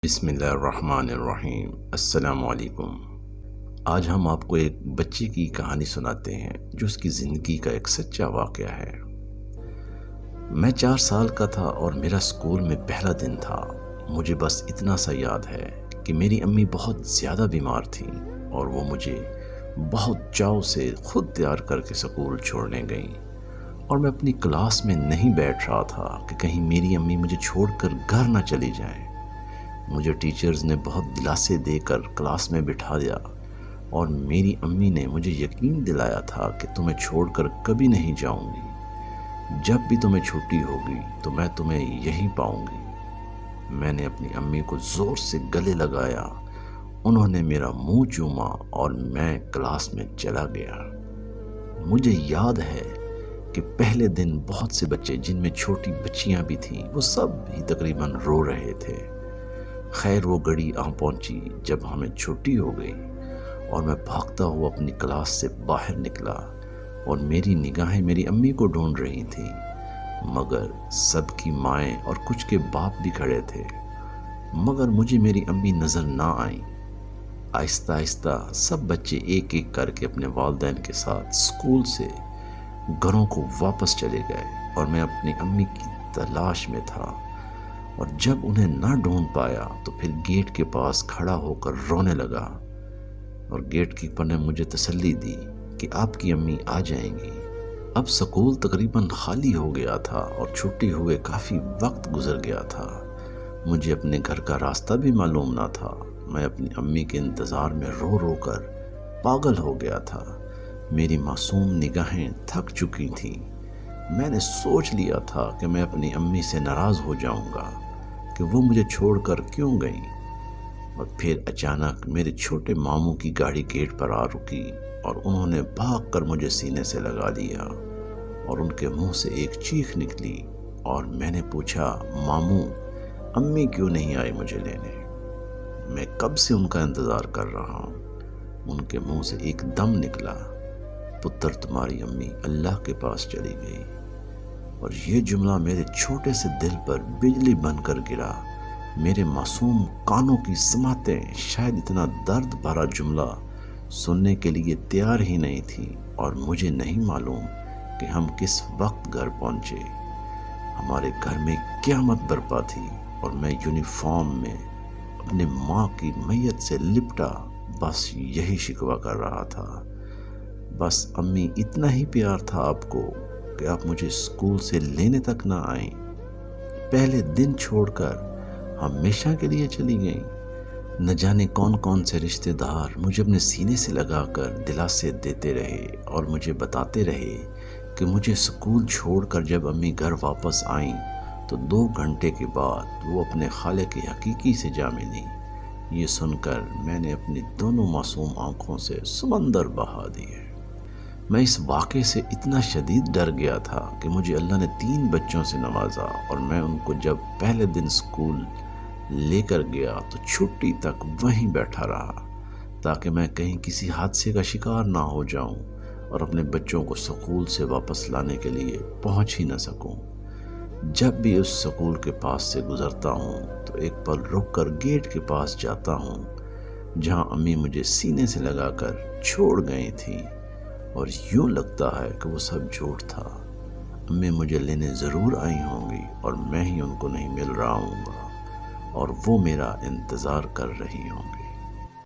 بسم اللہ الرحمن الرحیم۔ السلام علیکم۔ آج ہم آپ کو ایک بچے کی کہانی سناتے ہیں جو اس کی زندگی کا ایک سچا واقعہ ہے۔ میں 4 سال کا تھا اور میرا اسکول میں پہلا دن تھا۔ مجھے بس اتنا سا یاد ہے کہ میری امی بہت زیادہ بیمار تھیں اور وہ مجھے بہت چاؤ سے خود تیار کر کے اسکول چھوڑنے گئیں، اور میں اپنی کلاس میں نہیں بیٹھ رہا تھا کہ کہیں میری امی مجھے چھوڑ کر گھر نہ چلی جائیں۔ مجھے ٹیچرز نے بہت دلاسے دے کر کلاس میں بٹھا دیا، اور میری امی نے مجھے یقین دلایا تھا کہ تمہیں چھوڑ کر کبھی نہیں جاؤں گی۔ جب بھی تمہیں چھٹی ہوگی تو میں تمہیں یہیں پاؤں گی۔ میں نے اپنی امی کو زور سے گلے لگایا، انہوں نے میرا منہ چوما اور میں کلاس میں چلا گیا۔ مجھے یاد ہے کہ پہلے دن بہت سے بچے، جن میں چھوٹی بچیاں بھی تھیں، وہ سب ہی تقریباً رو رہے تھے۔ خیر وہ گھڑی آ پہنچی جب ہمیں چھٹی ہو گئی، اور میں بھاگتا ہوا اپنی کلاس سے باہر نکلا، اور میری نگاہیں میری امی کو ڈھونڈ رہی تھیں، مگر سب کی مائیں اور کچھ کے باپ بھی کھڑے تھے، مگر مجھے میری امی نظر نہ آئیں۔ آہستہ آہستہ سب بچے ایک ایک کر کے اپنے والدین کے ساتھ اسکول سے گھروں کو واپس چلے گئے، اور میں اپنی امی کی تلاش میں تھا، اور جب انہیں نہ ڈھونڈ پایا تو پھر گیٹ کے پاس کھڑا ہو کر رونے لگا، اور گیٹ کیپر نے مجھے تسلی دی کہ آپ کی امی آ جائیں گی۔ اب سکول تقریباً خالی ہو گیا تھا اور چھٹی ہوئے کافی وقت گزر گیا تھا۔ مجھے اپنے گھر کا راستہ بھی معلوم نہ تھا۔ میں اپنی امی کے انتظار میں رو رو کر پاگل ہو گیا تھا۔ میری معصوم نگاہیں تھک چکی تھیں۔ میں نے سوچ لیا تھا کہ میں اپنی امی سے ناراض ہو جاؤں گا کہ وہ مجھے چھوڑ کر کیوں گئیں، اور پھر اچانک میرے چھوٹے ماموں کی گاڑی گیٹ پر آ رکی، اور انہوں نے بھاگ کر مجھے سینے سے لگا لیا، اور ان کے منہ سے ایک چیخ نکلی، اور میں نے پوچھا، ماموں امی کیوں نہیں آئی مجھے لینے؟ میں کب سے ان کا انتظار کر رہا ہوں۔ ان کے منہ سے ایک دم نکلا، پتر تمہاری امی اللہ کے پاس چلی گئی۔ اور یہ جملہ میرے چھوٹے سے دل پر بجلی بن کر گرا۔ میرے معصوم کانوں کی سماعتیں شاید اتنا درد بھرا جملہ سننے کے لیے تیار ہی نہیں تھی، اور مجھے نہیں معلوم کہ ہم کس وقت گھر پہنچے۔ ہمارے گھر میں قیامت برپا تھی، اور میں یونیفارم میں اپنے ماں کی میت سے لپٹا بس یہی شکوہ کر رہا تھا، بس امی اتنا ہی پیار تھا آپ کو کہ آپ مجھے اسکول سے لینے تک نہ آئیں، پہلے دن چھوڑ کر ہمیشہ کے لیے چلی گئیں۔ نہ جانے کون کون سے رشتہ دار مجھے اپنے سینے سے لگا کر دلاسے دیتے رہے، اور مجھے بتاتے رہے کہ مجھے اسکول چھوڑ کر جب امی گھر واپس آئیں تو 2 گھنٹے کے بعد وہ اپنے خالق حقیقی سے جا ملیں۔ یہ سن کر میں نے اپنی دونوں معصوم آنکھوں سے سمندر بہا دیے۔ میں اس واقعے سے اتنا شدید ڈر گیا تھا کہ مجھے اللہ نے 3 بچوں سے نوازا، اور میں ان کو جب پہلے دن اسکول لے کر گیا تو چھٹی تک وہیں بیٹھا رہا، تاکہ میں کہیں کسی حادثے کا شکار نہ ہو جاؤں اور اپنے بچوں کو اسکول سے واپس لانے کے لیے پہنچ ہی نہ سکوں۔ جب بھی اس اسکول کے پاس سے گزرتا ہوں تو ایک پل رک کر گیٹ کے پاس جاتا ہوں، جہاں امی مجھے سینے سے لگا کر چھوڑ گئی تھیں، اور یوں لگتا ہے کہ وہ سب جھوٹ تھا۔ امی مجھے لینے ضرور آئی ہوں گی، اور میں ہی ان کو نہیں مل رہا ہوں گا، اور وہ میرا انتظار کر رہی ہوں گی۔